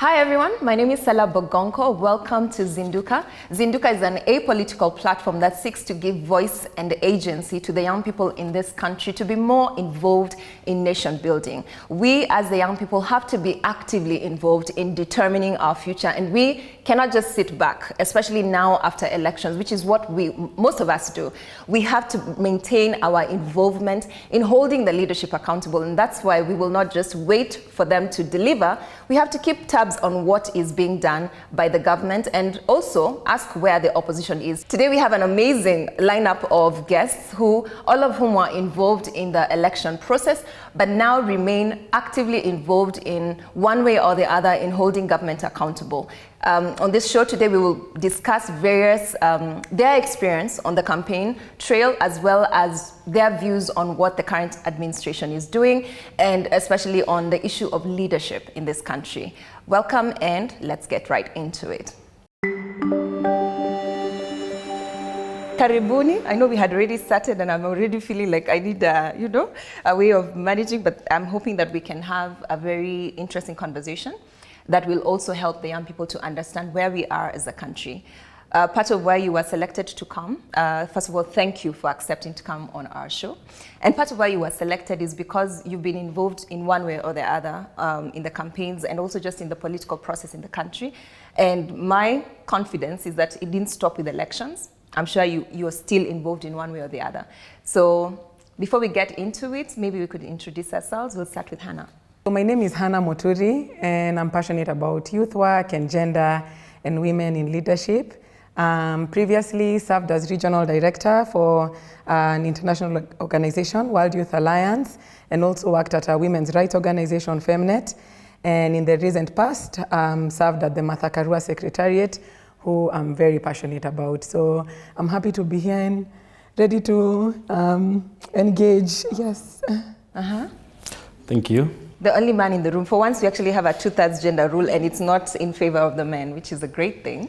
Hi everyone, my name is Sela Bogonko. Welcome to Zinduka. Zinduka is an apolitical platform that seeks to give voice and agency to the young people in this country to be more involved in nation building. We as the young people have to be actively involved in determining our future, and we cannot just sit back, especially now after elections, which is what most of us do. We have to maintain our involvement in holding the leadership accountable, and that's why we will not just wait for them to deliver. We have to keep tabs on what is being done by the government and also ask where the opposition is. Today we have an amazing lineup of guests all of whom were involved in the election process, but now remain actively involved in one way or the other in holding government accountable. On this show today, we will discuss their experience on the campaign trail, as well as their views on what the current administration is doing, and especially on the issue of leadership in this country. Welcome, and let's get right into it. Karibuni. I know we had already started and I'm already feeling like I need a way of managing, but I'm hoping that we can have a very interesting conversation that will also help the young people to understand where we are as a country. Part of why you were selected to come, first of all, thank you for accepting to come on our show. And part of why you were selected is because you've been involved in one way or the other in the campaigns and also just in the political process in the country. And my confidence is that it didn't stop with elections. I'm sure you're still involved in one way or the other. So before we get into it, maybe we could introduce ourselves. We'll start with Hannah. So my name is Hannah Moturi, and I'm passionate about youth work and gender and women in leadership. Previously served as regional director for an international organization, World Youth Alliance, and also worked at a women's rights organization, Femnet. And in the recent past, served at the Martha Karua Secretariat, who I'm very passionate about. So I'm happy to be here and ready to engage. Yes. Thank you. The only man in the room. For once, we actually have a 2/3 gender rule, and it's not in favor of the men, which is a great thing.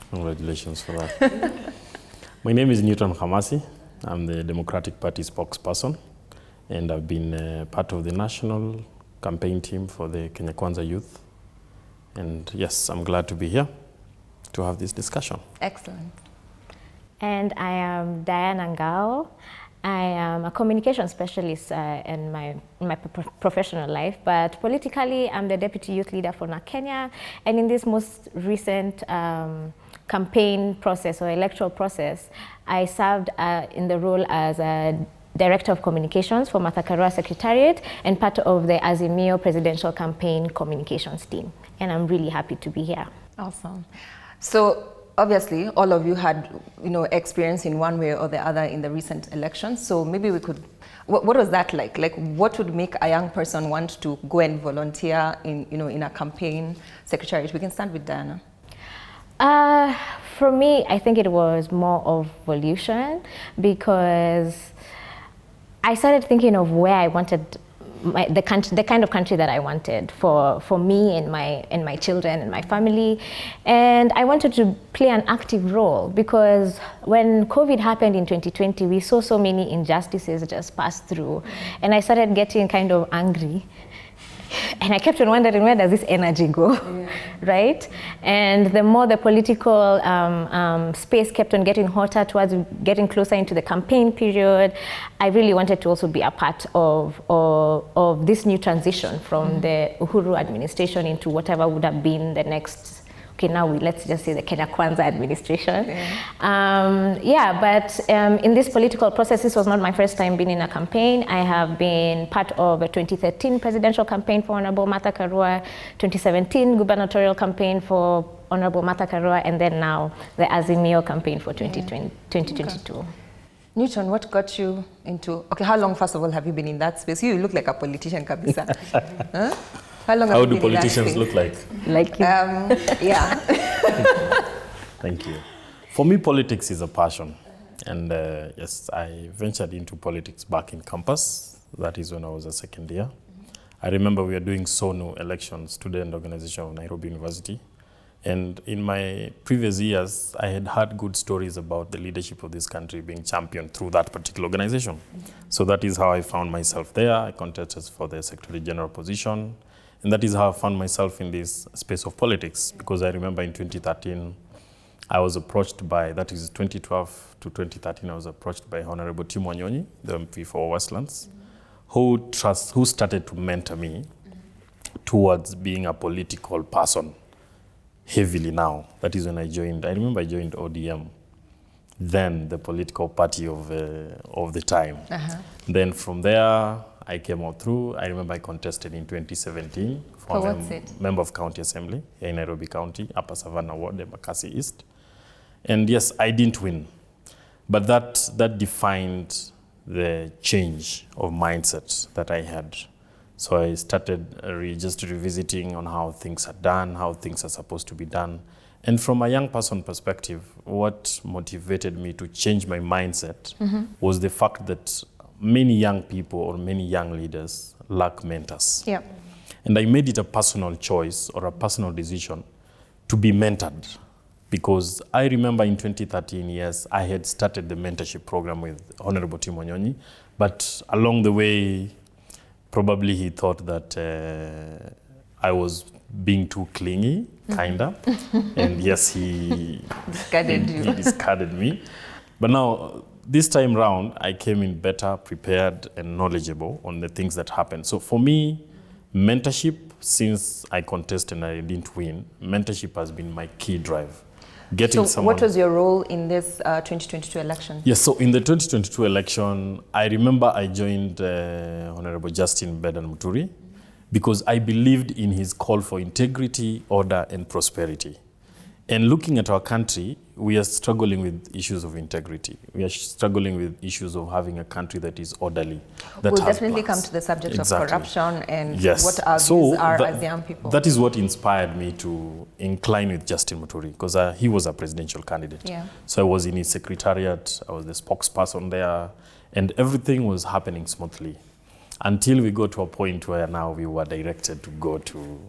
Congratulations for that. My name is Newton Hamasi. I'm the Democratic Party spokesperson, and I've been part of the national campaign team for the Kenya Kwanza youth. And yes, I'm glad to be here to have this discussion. Excellent. And I am Diana Ngao. I am a communication specialist in my professional life, but politically I'm the deputy youth leader for Kenya. And in this most recent campaign process or electoral process, I served in the role as a Director of Communications for Martha Karua Secretariat and part of the Azzimio Presidential Campaign Communications team. And I'm really happy to be here. Awesome. So obviously, all of you had, experience in one way or the other in the recent elections. So maybe we could, what was that like? Like, what would make a young person want to go and volunteer in a campaign secretariat? We can start with Diana. For me, I think it was more of volition, because I started thinking of where I wanted the kind of country that I wanted for me and my children and my family. And I wanted to play an active role, because when COVID happened in 2020, we saw so many injustices just pass through. And I started getting kind of angry. And I kept on wondering, where does this energy go, right? And the more the political space kept on getting hotter towards getting closer into the campaign period, I really wanted to also be a part of this new transition from the Uhuru administration into whatever would have been the next, let's just say the Kenya Kwanza administration. But in this political process, this was not my first time being in a campaign. I have been part of a 2013 presidential campaign for Honorable Martha Karua, 2017 gubernatorial campaign for Honorable Martha Karua, and then now the Azzimio campaign for 2022. Okay. Newton, what got you into, how long, first of all, have you been in that space? You look like a politician, kabisa. Huh? How do politicians look like? Like you. Yeah. Thank you. For me, politics is a passion. And yes, I ventured into politics back in campus. That is when I was a second year. I remember we were doing SONU elections, student organization of Nairobi University. And in my previous years, I had heard good stories about the leadership of this country being championed through that particular organization. So that is how I found myself there. I contested for the Secretary General position. And that is how I found myself in this space of politics, because I remember in 2013, I was approached by, that is 2012 to 2013, I was approached by Honorable Tim Wanyonyi, the MP for Westlands, who started to mentor me towards being a political person heavily now. That is when I joined. I remember I joined ODM, then the political party of the time. Then from there, I came out through. I remember I contested in 2017 for member of County Assembly here in Nairobi County, Upper Savannah Ward, Embakasi East. And yes, I didn't win. But that defined the change of mindset that I had. So I started just revisiting on how things are done, how things are supposed to be done. And from a young person perspective, what motivated me to change my mindset was the fact that many young people or many young leaders lack mentors. Yeah. And I made it a personal choice or a personal decision to be mentored. Because I remember in 2013, yes, I had started the mentorship program with Honorable Tim Wanyonyi, but along the way, probably he thought that I was being too clingy, kinda. And yes, he discarded me. But now, this time round, I came in better prepared and knowledgeable on the things that happened. So for me, mentorship, since I contested and I didn't win, mentorship has been my key drive. So what was your role in this 2022 election? Yes, so in the 2022 election, I remember I joined Honorable Justin Bedan Muturi because I believed in his call for integrity, order, and prosperity. And looking at our country, we are struggling with issues of integrity. We are struggling with issues of having a country that is orderly. That we'll definitely come to the subject of corruption and what our views are as young people. That is what inspired me to incline with Justin Muturi, because he was a presidential candidate. Yeah. So I was in his secretariat, I was the spokesperson there, and everything was happening smoothly until we got to a point where now we were directed to go to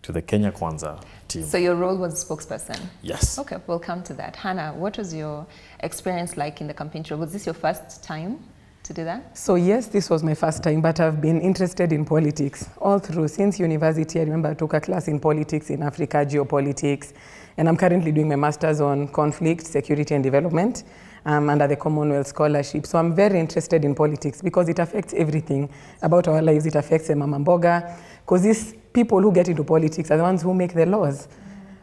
the Kenya Kwanza team. So your role was spokesperson? Yes. Okay, we'll come to that. Hannah, what was your experience like in the campaign trail? Was this your first time to do that? So yes, this was my first time, but I've been interested in politics all through. Since university, I remember I took a class in politics in Africa, geopolitics, and I'm currently doing my master's on conflict, security and development under the Commonwealth Scholarship. So I'm very interested in politics because it affects everything about our lives. It affects the mama mboga, because these people who get into politics are the ones who make the laws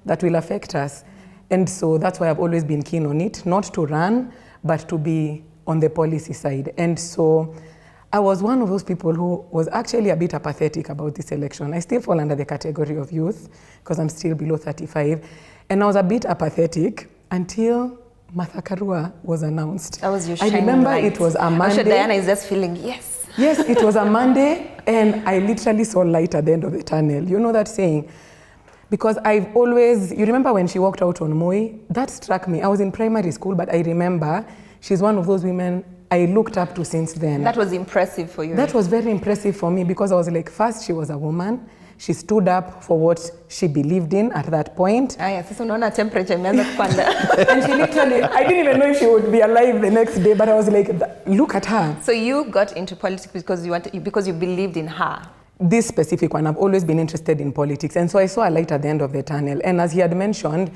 that will affect us. And so that's why I've always been keen on it, not to run, but to be on the policy side. And so I was one of those people who was actually a bit apathetic about this election. I still fall under the category of youth because I'm still below 35. And I was a bit apathetic until Martha Karua was announced. That was your I remember light. It was a Monday. I'm sure Diana is just feeling, yes. Yes, it was a Monday, and I literally saw light at the end of the tunnel. You know that saying? Because I've always, you remember when she walked out on Moi? That struck me. I was in primary school, but I remember she's one of those women I looked up to since then. That was impressive for you? That was very impressive for me because I was like, first, she was a woman. She stood up for what she believed in at that point. Sasa unaona temperature imeanza kupanda. And she literally, I didn't even know if she would be alive the next day, but I was like, look at her. So you got into politics because you believed in her? This specific one, I've always been interested in politics. And so I saw a light at the end of the tunnel. And as he had mentioned,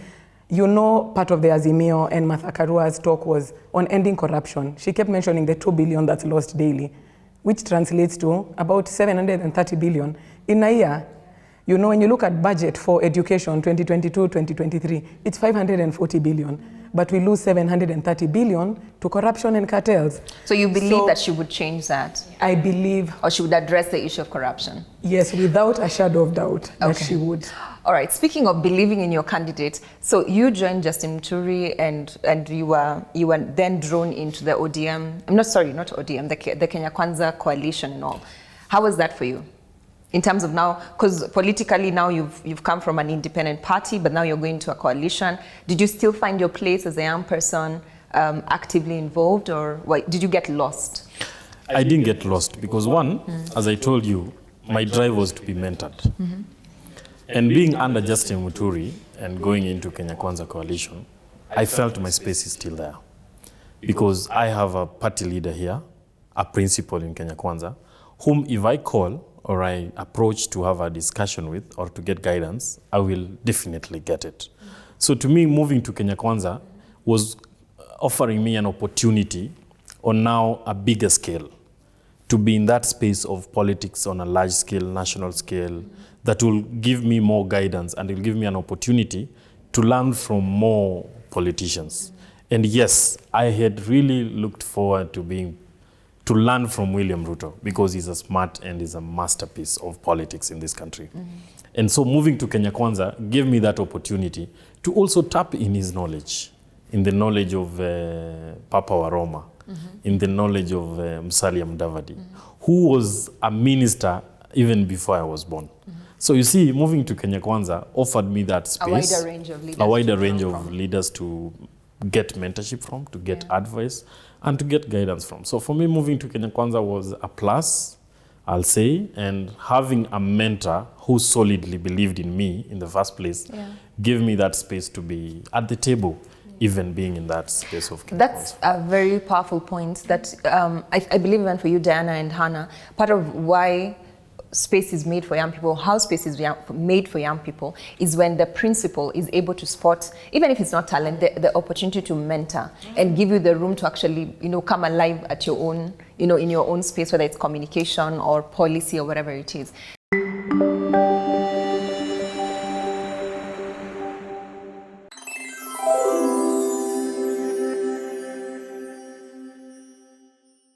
you know, part of the Azzimio and Martha Karua's talk was on ending corruption. She kept mentioning the 2 billion that's lost daily, which translates to about 730 billion in a year. You know, when you look at budget for education 2022-2023, it's 540 billion, but we lose 730 billion to corruption and cartels. So you believe that she would change that? I believe. Or she would address the issue of corruption? Yes, without a shadow of doubt that she would. All right, speaking of believing in your candidate, so you joined Justin Muturi and you were then drawn into the ODM, not ODM, the Kenya Kwanza coalition and all. How was that for you? In terms of now, because politically now you've come from an independent party, but now you're going to a coalition. Did you still find your place as a young person actively involved, or did you get lost? I didn't get lost because one, as I told you, my drive was to be mentored. And being under Justin Muturi and going into Kenya Kwanza coalition, I felt my space is still there. Because I have a party leader here, a principal in Kenya Kwanza, whom if I call or I approach to have a discussion with or to get guidance, I will definitely get it. So to me, moving to Kenya Kwanza was offering me an opportunity on now a bigger scale to be in that space of politics on a large scale, national scale, that will give me more guidance and it will give me an opportunity to learn from more politicians. And yes, I had really looked forward to learn from William Ruto because he's a smart and he's a masterpiece of politics in this country. And so moving to Kenya Kwanza gave me that opportunity to also tap in his knowledge, in the knowledge of Papa Waroma, in the knowledge of Musalia Mudavadi, who was a minister even before I was born. So you see, moving to Kenya Kwanza offered me that space. A wider range of leaders. A wider range of leaders to get mentorship from, to get advice, and to get guidance from. So for me, moving to Kenya Kwanza was a plus, I'll say, and having a mentor who solidly believed in me in the first place gave me that space to be at the table, even being in that space of Kenya That's Kwanza. a very powerful point that I believe even for you, Diana and Hannah, part of why space is made for young people, how space is made for young people is when the principal is able to spot, even if it's not talent, the opportunity to mentor and give you the room to actually, come alive at your own, in your own space, whether it's communication or policy or whatever it is.